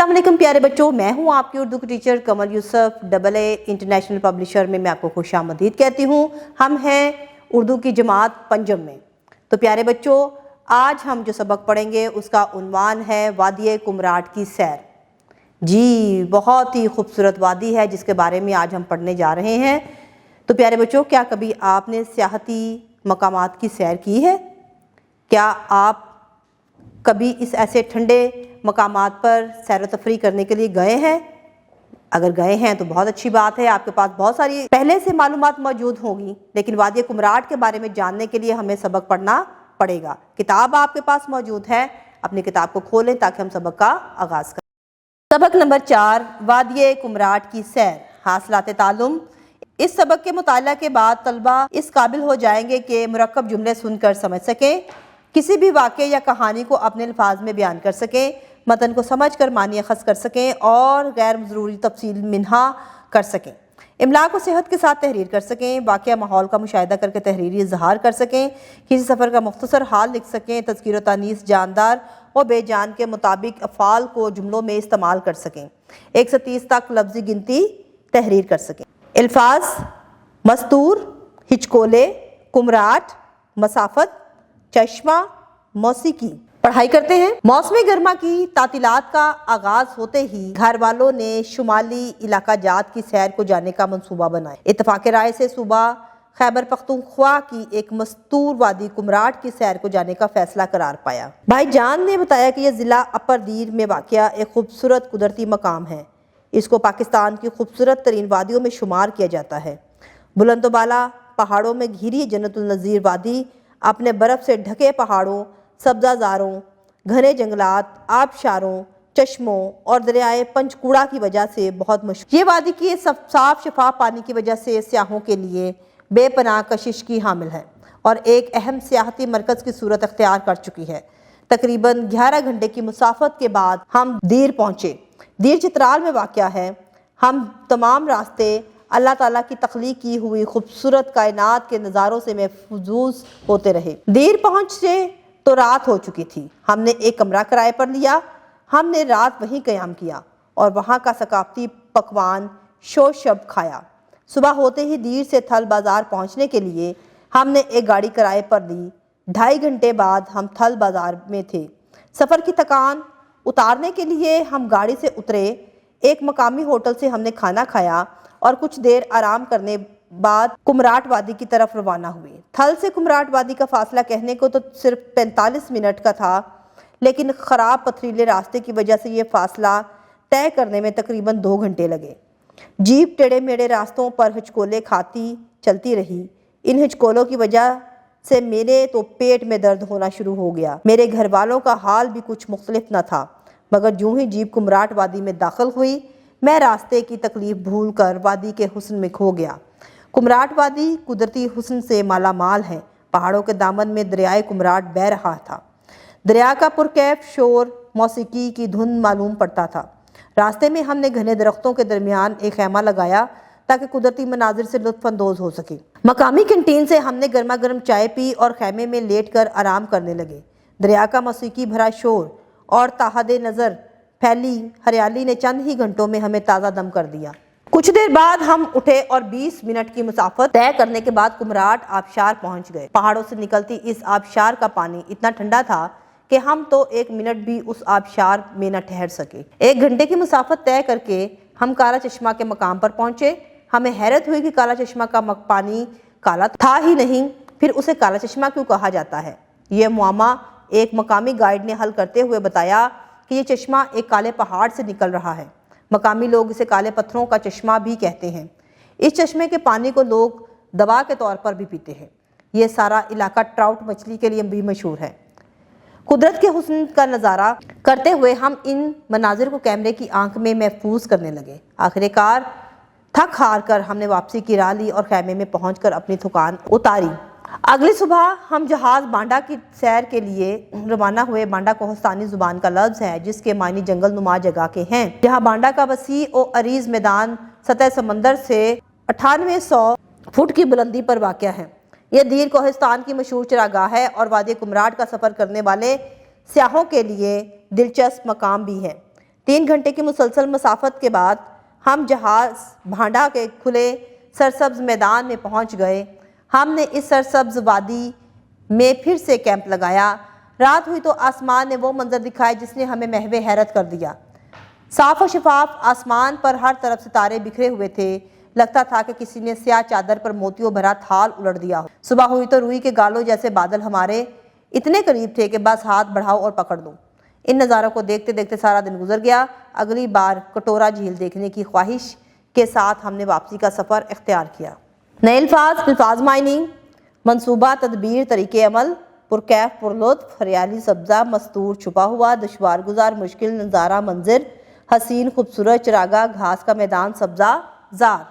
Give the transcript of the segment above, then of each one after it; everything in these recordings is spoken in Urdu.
السلام علیکم پیارے بچوں، میں ہوں آپ کی اردو کی ٹیچر کمل یوسف AA انٹرنیشنل پبلشر میں آپ کو خوش آمدید کہتی ہوں۔ ہم ہیں اردو کی جماعت پنجم میں۔ تو پیارے بچوں، آج ہم جو سبق پڑھیں گے اس کا عنوان ہے وادی کمراٹ کی سیر۔ جی، بہت ہی خوبصورت وادی ہے جس کے بارے میں آج ہم پڑھنے جا رہے ہیں۔ تو پیارے بچوں، کیا کبھی آپ نے سیاحتی مقامات کی سیر کی ہے؟ کیا آپ کبھی اس ایسے ٹھنڈے مقامات پر سیر و تفریح کرنے کے لیے گئے ہیں؟ اگر گئے ہیں تو بہت اچھی بات ہے، آپ کے پاس بہت ساری پہلے سے معلومات موجود ہوں گی، لیکن وادی کمراٹ کے بارے میں جاننے کے لیے ہمیں سبق پڑھنا پڑے گا۔ کتاب آپ کے پاس موجود ہے، اپنی کتاب کو کھولیں تاکہ ہم سبق کا آغاز کریں۔ سبق نمبر 4، وادی کمراٹ کی سیر، حاصلات تعلم۔ اس سبق کے مطالعہ کے بعد طلبہ اس قابل ہو جائیں گے کہ مرکب جملے سن کر سمجھ سکیں، کسی بھی واقعے یا کہانی کو اپنے الفاظ میں بیان کر سکیں، متن کو سمجھ کر معنی اخذ کر سکیں اور غیر ضروری تفصیل منہا کر سکیں، املا کو صحت کے ساتھ تحریر کر سکیں، واقعہ ماحول کا مشاہدہ کر کے تحریری اظہار کر سکیں، کسی سفر کا مختصر حال لکھ سکیں، تذکیر و تانیث جاندار اور بے جان کے مطابق افعال کو جملوں میں استعمال کر سکیں، 1 سے 30 تک لفظی گنتی تحریر کر سکیں۔ الفاظ: مستور، ہچکولے، کمراٹ، مسافت، چشمہ، موسیقی۔ پڑھائی کرتے ہیں۔ موسم گرما کی تعطیلات کا آغاز ہوتے ہی گھر والوں نے شمالی علاقہ جات کی سیر کو جانے کا منصوبہ بنایا۔ اتفاق رائے سے صوبہ خیبر پختونخوا کی ایک مستور وادی کمراٹ کی سیر کو جانے کا فیصلہ قرار پایا۔ بھائی جان نے بتایا کہ یہ ضلع اپر دیر میں واقع ایک خوبصورت قدرتی مقام ہے۔ اس کو پاکستان کی خوبصورت ترین وادیوں میں شمار کیا جاتا ہے۔ بلند و بالا پہاڑوں میں گھری جنت النظیر وادی اپنے برف سے ڈھکے پہاڑوں، سبزہ زاروں، گھنے جنگلات، آبشاروں، چشموں اور دریائے پنچکوڑا کی وجہ سے بہت مشہور۔ یہ وادی کی صاف شفاف پانی کی وجہ سے سیاحوں کے لیے بے پناہ کشش کی حامل ہے اور ایک اہم سیاحتی مرکز کی صورت اختیار کر چکی ہے۔ تقریباً 11 گھنٹے کی مسافت کے بعد ہم دیر پہنچے۔ دیر چترال میں واقع ہے۔ ہم تمام راستے اللہ تعالیٰ کی تخلیق کی ہوئی خوبصورت کائنات کے نظاروں سے محظوظ ہوتے رہے۔ دیر پہنچے تو رات ہو چکی تھی۔ ہم نے ایک کمرہ کرائے پر لیا۔ ہم نے رات وہیں قیام کیا اور وہاں کا ثقافتی پکوان شوشب کھایا۔ صبح ہوتے ہی دیر سے تھل بازار پہنچنے کے لیے ہم نے ایک گاڑی کرائے پر لی۔ 2.5 گھنٹے بعد ہم تھل بازار میں تھے۔ سفر کی تھکان اتارنے کے لیے ہم گاڑی سے اترے۔ ایک مقامی ہوٹل سے ہم نے کھانا کھایا اور کچھ دیر آرام کرنے بعد کمراٹ وادی کی طرف روانہ ہوئے۔ تھل سے کمراٹ وادی کا فاصلہ کہنے کو تو صرف 45 منٹ کا تھا، لیکن خراب پتھریلے راستے کی وجہ سے یہ فاصلہ طے کرنے میں تقریباً 2 گھنٹے لگے۔ جیپ ٹیڑے میڑے راستوں پر ہچکولے کھاتی چلتی رہی۔ ان ہچکولوں کی وجہ سے میرے تو پیٹ میں درد ہونا شروع ہو گیا۔ میرے گھر والوں کا حال بھی کچھ مختلف نہ تھا، مگر جوں ہی جیپ کمراٹ وادی میں داخل ہوئی، میں راستے کی تکلیف بھول کر وادی کے حسن میں کھو گیا۔ کمراٹ وادی قدرتی حسن سے مالا مال ہے۔ پہاڑوں کے دامن میں دریائے کمراٹ بہہ رہا تھا۔ دریا کا پرکیف شور موسیقی کی دھن معلوم پڑتا تھا۔ راستے میں ہم نے گھنے درختوں کے درمیان ایک خیمہ لگایا تاکہ قدرتی مناظر سے لطف اندوز ہو سکے۔ مقامی کینٹین سے ہم نے گرما گرم چائے پی اور خیمے میں لیٹ کر آرام کرنے لگے۔ دریا کا موسیقی بھرا شور اور تاحد نظر پھیلی ہریالی نے چند ہی گھنٹوں میں ہمیں تازہ دم کر دیا۔ کچھ دیر بعد ہم اٹھے اور 20 منٹ کی مسافت طے کرنے کے بعد کمراٹ آبشار پہنچ گئے۔ پہاڑوں سے نکلتی اس آبشار کا پانی اتنا ٹھنڈا تھا کہ ہم تو 1 منٹ بھی اس آبشار میں نہ ٹھہر سکے۔ 1 گھنٹے کی مسافت طے کر کے ہم کالا چشمہ کے مقام پر پہنچے۔ ہمیں حیرت ہوئی کہ کالا چشمہ کا پانی کالا تھا ہی نہیں، پھر اسے کالا چشمہ کیوں کہا جاتا ہے؟ یہ معمہ ایک مقامی گائیڈ نے حل کرتے ہوئے بتایا کہ یہ چشمہ ایک کالے پہاڑ سے نکل رہا ہے۔ مقامی لوگ اسے کالے پتھروں کا چشمہ بھی کہتے ہیں۔ اس چشمے کے پانی کو لوگ دوا کے طور پر بھی پیتے ہیں۔ یہ سارا علاقہ ٹراؤٹ مچھلی کے لیے بھی مشہور ہے۔ قدرت کے حسن کا نظارہ کرتے ہوئے ہم ان مناظر کو کیمرے کی آنکھ میں محفوظ کرنے لگے۔ آخر کار تھک ہار کر ہم نے واپسی کی راہ لی اور خیمے میں پہنچ کر اپنی تھکان اتاری۔ اگلی صبح ہم جہاز بانڈا کی سیر کے لیے روانہ ہوئے۔ بانڈا کوہستانی زبان کا لفظ ہے جس کے معنی جنگل نما جگہ کے ہیں، جہاں بانڈا کا وسیع و عریض میدان سطح سمندر سے 9800 فٹ کی بلندی پر واقع ہے۔ یہ دیر کوہستان کی مشہور چراگاہ ہے اور وادی کمراٹ کا سفر کرنے والے سیاحوں کے لیے دلچسپ مقام بھی ہے۔ 3 گھنٹے کی مسلسل مسافت کے بعد ہم جہاز بھانڈا کے کھلے سرسبز میدان میں پہنچ گئے۔ ہم نے اس سرسبز وادی میں پھر سے کیمپ لگایا۔ رات ہوئی تو آسمان نے وہ منظر دکھائے جس نے ہمیں محو حیرت کر دیا۔ صاف و شفاف آسمان پر ہر طرف ستارے بکھرے ہوئے تھے، لگتا تھا کہ کسی نے سیاہ چادر پر موتیوں بھرا تھال الٹ دیا ہو۔ صبح ہوئی تو روئی کے گالوں جیسے بادل ہمارے اتنے قریب تھے کہ بس ہاتھ بڑھاؤ اور پکڑ دو۔ ان نظاروں کو دیکھتے دیکھتے سارا دن گزر گیا۔ اگلی بار کٹورا جھیل دیکھنے کی خواہش کے ساتھ ہم نے واپسی کا سفر اختیار کیا۔ نئے الفاظ مائننگ، منصوبہ، تدبیر، طریقے عمل، پرکیف، پرلطف، ہریالی، سبزہ، مستور، چھپا ہوا، دشوار گزار، مشکل، نظارہ، منظر، حسین، خوبصورت، چراگاہ، گھاس کا میدان، سبزہ زار۔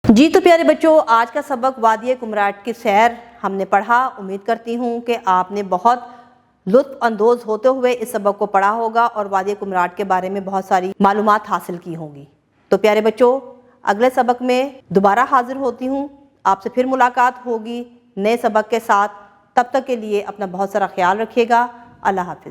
جی تو پیارے بچوں، آج کا سبق وادی کمراٹ کی سیر ہم نے پڑھا۔ امید کرتی ہوں کہ آپ نے بہت لطف اندوز ہوتے ہوئے اس سبق کو پڑھا ہوگا اور وادی کمراٹ کے بارے میں بہت ساری معلومات حاصل کی ہوں گی۔ تو پیارے بچوں، اگلے سبق میں دوبارہ حاضر ہوتی ہوں، آپ سے پھر ملاقات ہوگی نئے سبق کے ساتھ۔ تب تک کے لیے اپنا بہت سارا خیال رکھیے گا۔ اللہ حافظ۔